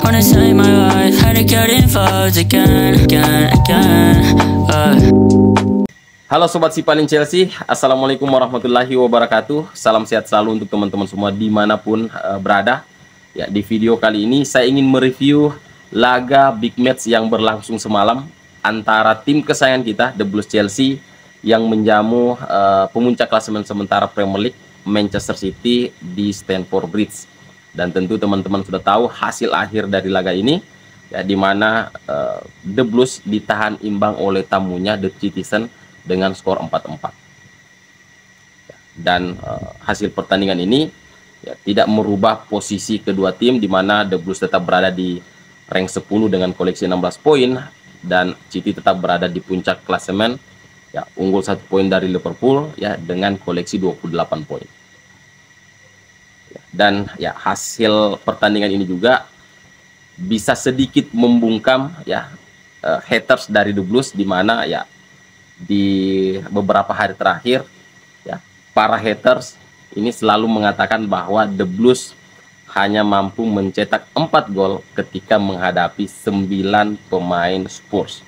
wanna save my life. Had to cut involved again. Halo Sobat Sipaling Chelsea, Assalamualaikum warahmatullahi wabarakatuh. Salam sehat selalu untuk teman-teman semua dimanapun berada. Ya, di video kali ini saya ingin mereview laga big match yang berlangsung semalam antara tim kesayangan kita, The Blues Chelsea, yang menjamu pemuncak klasemen sementara Premier League, Manchester City, di Stamford Bridge. Dan tentu teman-teman sudah tahu hasil akhir dari laga ini, ya, di mana The Blues ditahan imbang oleh tamunya The Citizen dengan skor 4-4. Dan hasil pertandingan ini ya, tidak merubah posisi kedua tim, di mana The Blues tetap berada di rank 10 dengan koleksi 16 poin, dan City tetap berada di puncak klasemen, ya, unggul 1 poin dari Liverpool, ya, dengan koleksi 28 poin. Dan ya, hasil pertandingan ini juga bisa sedikit membungkam, ya, haters dari The Blues, di mana ya di beberapa hari terakhir, ya, para haters ini selalu mengatakan bahwa The Blues hanya mampu mencetak 4 gol ketika menghadapi 9 pemain Spurs.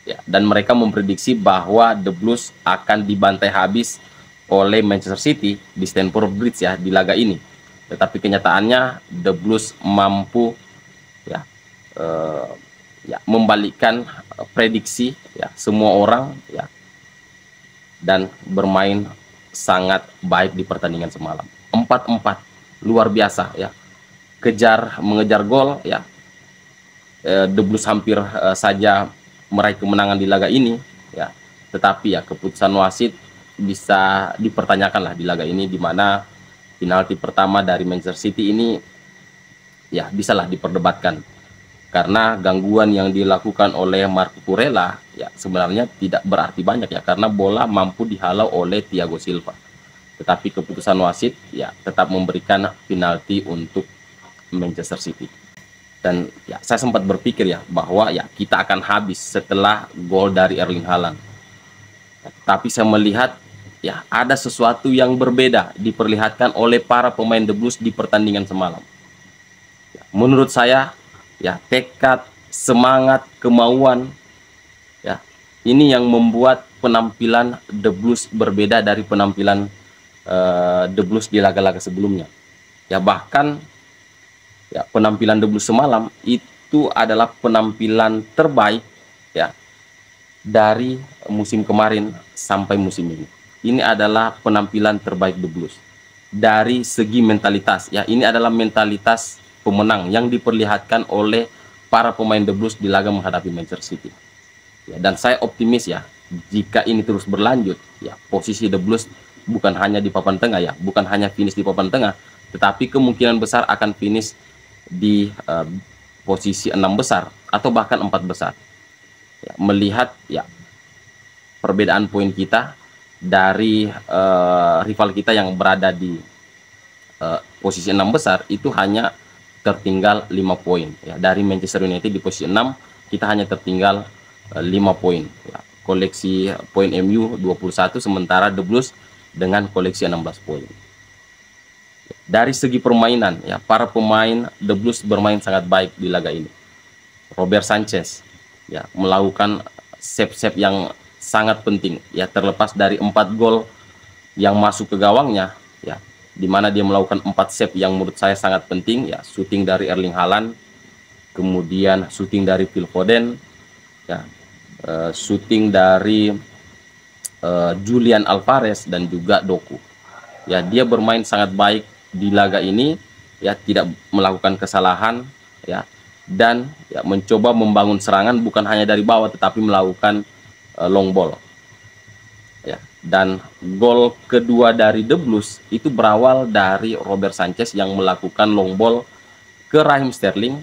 Ya, dan mereka memprediksi bahwa The Blues akan dibantai habis oleh Manchester City di Stamford Bridge, ya, di laga ini. Tetapi kenyataannya The Blues mampu, ya, membalikkan prediksi, ya, semua orang, ya, dan bermain sangat baik di pertandingan semalam. 4-4 luar biasa, ya, mengejar gol, ya. The Blues hampir saja meraih kemenangan di laga ini, ya, tetapi ya keputusan wasit bisa dipertanyakan lah di laga ini, di mana penalti pertama dari Manchester City ini ya bisalah diperdebatkan, karena gangguan yang dilakukan oleh Marco Kurela ya sebenarnya tidak berarti banyak, ya, karena bola mampu dihalau oleh Thiago Silva. Tetapi keputusan wasit ya tetap memberikan penalti untuk Manchester City. Dan ya saya sempat berpikir ya bahwa ya kita akan habis setelah gol dari Erling Haaland. Tapi saya melihat ya ada sesuatu yang berbeda diperlihatkan oleh para pemain The Blues di pertandingan semalam. Ya, menurut saya ya tekad, semangat, kemauan, ya, ini yang membuat penampilan The Blues berbeda dari penampilan The Blues di laga-laga sebelumnya. Ya, bahkan ya penampilan The Blues semalam itu adalah penampilan terbaik, ya, dari musim kemarin sampai musim ini. Ini adalah penampilan terbaik The Blues dari segi mentalitas, ya. Ini adalah mentalitas pemenang yang diperlihatkan oleh para pemain The Blues di laga menghadapi Manchester City, ya, dan saya optimis ya jika ini terus berlanjut, ya, posisi The Blues bukan hanya di papan tengah, ya, bukan hanya finish di papan tengah, tetapi kemungkinan besar akan finish di posisi 6 besar atau bahkan 4 besar, ya, melihat ya perbedaan poin kita dari rival kita yang berada di posisi 6 besar itu hanya tertinggal 5 poin, ya. Dari Manchester United di posisi 6 kita hanya tertinggal 5 poin, ya. Koleksi poin MU 21, sementara The Blues dengan koleksi 16 poin. Dari segi permainan, ya, para pemain The Blues bermain sangat baik di laga ini. Robert Sanchez ya melakukan save-save yang sangat penting, ya, terlepas dari 4 gol yang masuk ke gawangnya, ya, di mana dia melakukan 4 save yang menurut saya sangat penting, ya, shooting dari Erling Haaland, kemudian shooting dari Phil Foden, ya, shooting dari Julian Alvarez dan juga Doku. Ya, dia bermain sangat baik di laga ini, ya, tidak melakukan kesalahan, ya, dan ya mencoba membangun serangan bukan hanya dari bawah tetapi melakukan long ball, ya. Dan gol kedua dari The Blues itu berawal dari Robert Sanchez yang melakukan long ball ke Raheem Sterling,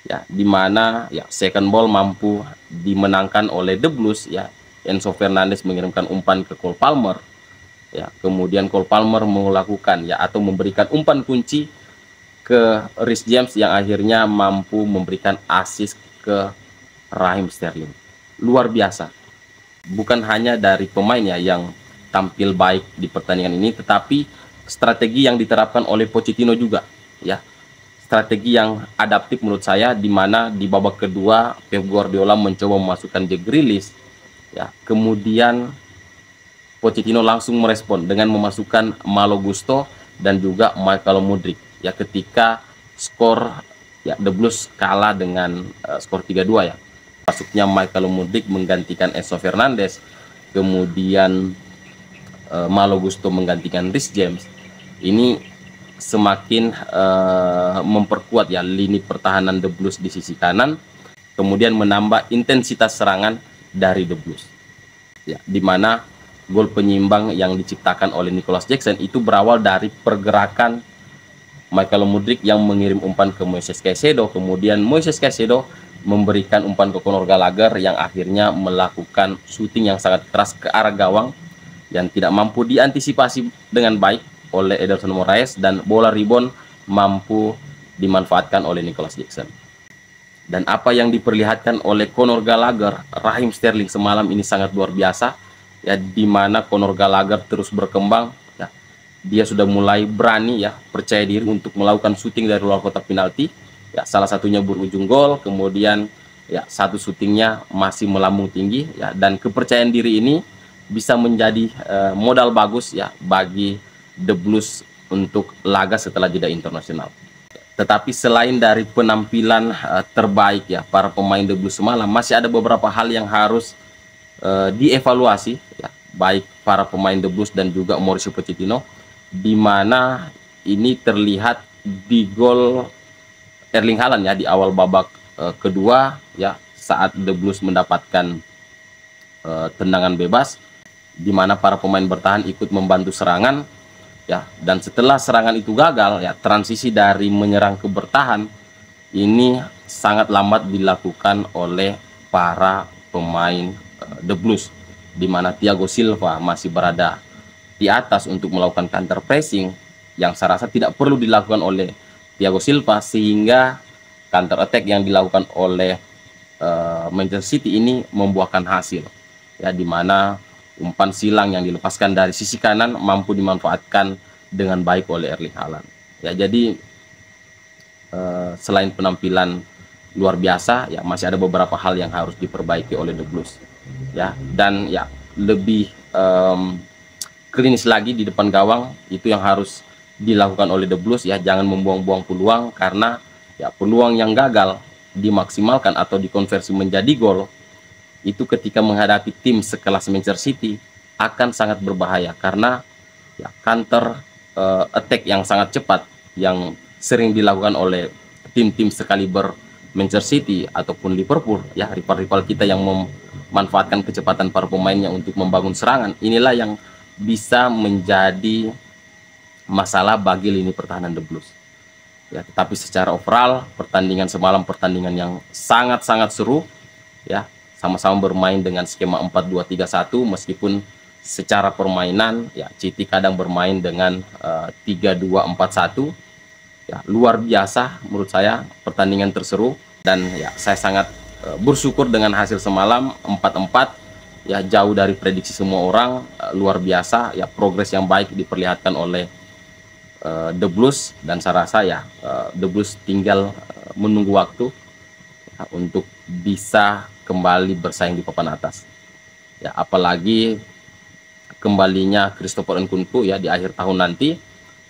ya, di mana ya second ball mampu dimenangkan oleh The Blues, ya. Enzo Fernandez mengirimkan umpan ke Cole Palmer, ya, kemudian Cole Palmer melakukan ya atau memberikan umpan kunci ke Reece James yang akhirnya mampu memberikan assist ke Raheem Sterling. Luar biasa, bukan hanya dari pemainnya yang tampil baik di pertandingan ini, tetapi strategi yang diterapkan oleh Pochettino juga, ya, strategi yang adaptif menurut saya, di mana di babak kedua Pep Guardiola mencoba memasukkan Jack Grealish, ya. Kemudian Pochettino langsung merespon dengan memasukkan Malo Gusto dan juga Michael Mudryk, ya, ketika skor, ya, The Blues kalah dengan skor 3-2, ya. Masuknya Michael Mudryk menggantikan Enzo Fernandez, kemudian Malo Gusto menggantikan Reece James. Ini semakin memperkuat, ya, lini pertahanan The Blues di sisi kanan, kemudian menambah intensitas serangan dari The Blues, ya, dimana gol penyimbang yang diciptakan oleh Nicholas Jackson itu berawal dari pergerakan Michael Mudryk yang mengirim umpan ke Moises Caicedo, kemudian Moises Caicedo memberikan umpan ke Conor Gallagher yang akhirnya melakukan shooting yang sangat keras ke arah gawang yang tidak mampu diantisipasi dengan baik oleh Ederson Moraes, dan bola rebound mampu dimanfaatkan oleh Nicholas Jackson. Dan apa yang diperlihatkan oleh Conor Gallagher, Raheem Sterling semalam ini sangat luar biasa, ya, di mana Conor Gallagher terus berkembang, ya. Dia sudah mulai berani, ya, percaya diri untuk melakukan syuting dari luar kotak penalti, ya, salah satunya berujung gol, kemudian, ya, satu syutingnya masih melambung tinggi, ya, dan kepercayaan diri ini bisa menjadi modal bagus, ya, bagi The Blues untuk laga setelah jeda internasional. Tetapi selain dari penampilan terbaik, ya, para pemain The Blues semalam, masih ada beberapa hal yang harus dievaluasi, ya, baik para pemain The Blues dan juga Mauricio Pochettino, di mana ini terlihat di gol Erling Haaland, ya, di awal babak kedua, ya, saat The Blues mendapatkan tendangan bebas, di mana para pemain bertahan ikut membantu serangan, ya, dan setelah serangan itu gagal, ya, transisi dari menyerang ke bertahan ini sangat lambat dilakukan oleh para pemain The Blues, di mana Thiago Silva masih berada di atas untuk melakukan counter pressing yang saya rasa tidak perlu dilakukan oleh Thiago Silva, sehingga counter attack yang dilakukan oleh Manchester City ini membuahkan hasil, ya, di mana umpan silang yang dilepaskan dari sisi kanan mampu dimanfaatkan dengan baik oleh Erling Haaland, ya. Jadi selain penampilan luar biasa, ya, masih ada beberapa hal yang harus diperbaiki oleh The Blues, ya, dan, ya, lebih klinis lagi di depan gawang itu yang harus dilakukan oleh The Blues, ya. Jangan membuang-buang peluang, karena, ya, peluang yang gagal dimaksimalkan atau dikonversi menjadi gol itu ketika menghadapi tim sekelas Manchester City akan sangat berbahaya, karena, ya, counter attack yang sangat cepat yang sering dilakukan oleh tim-tim sekaliber Manchester City ataupun Liverpool, ya, rival-rival kita yang memanfaatkan kecepatan para pemainnya untuk membangun serangan, inilah yang bisa menjadi masalah bagi lini pertahanan The Blues, ya. Tetapi secara overall pertandingan semalam pertandingan yang sangat-sangat seru, ya, sama-sama bermain dengan skema 4-2-3-1, meskipun secara permainan, ya, City kadang bermain dengan 3-2-4-1, ya, luar biasa menurut saya pertandingan terseru, dan, ya, saya sangat bersyukur dengan hasil semalam 4-4, ya, jauh dari prediksi semua orang, luar biasa, ya, progres yang baik diperlihatkan oleh The Blues, dan saya rasa, ya, The Blues tinggal menunggu waktu, ya, untuk bisa kembali bersaing di papan atas, ya, apalagi kembalinya Christopher Nkunku, ya, di akhir tahun nanti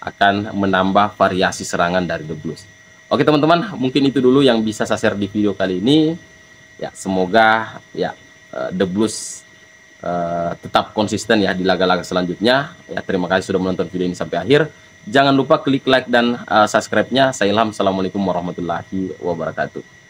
akan menambah variasi serangan dari The Blues. Oke teman-teman, mungkin itu dulu yang bisa saya share di video kali ini, ya. Semoga, ya, The Blues tetap konsisten, ya, di laga-laga selanjutnya, ya. Terima kasih sudah menonton video ini sampai akhir. Jangan lupa klik like dan subscribe-nya. Saya Ilham, assalamualaikum warahmatullahi wabarakatuh.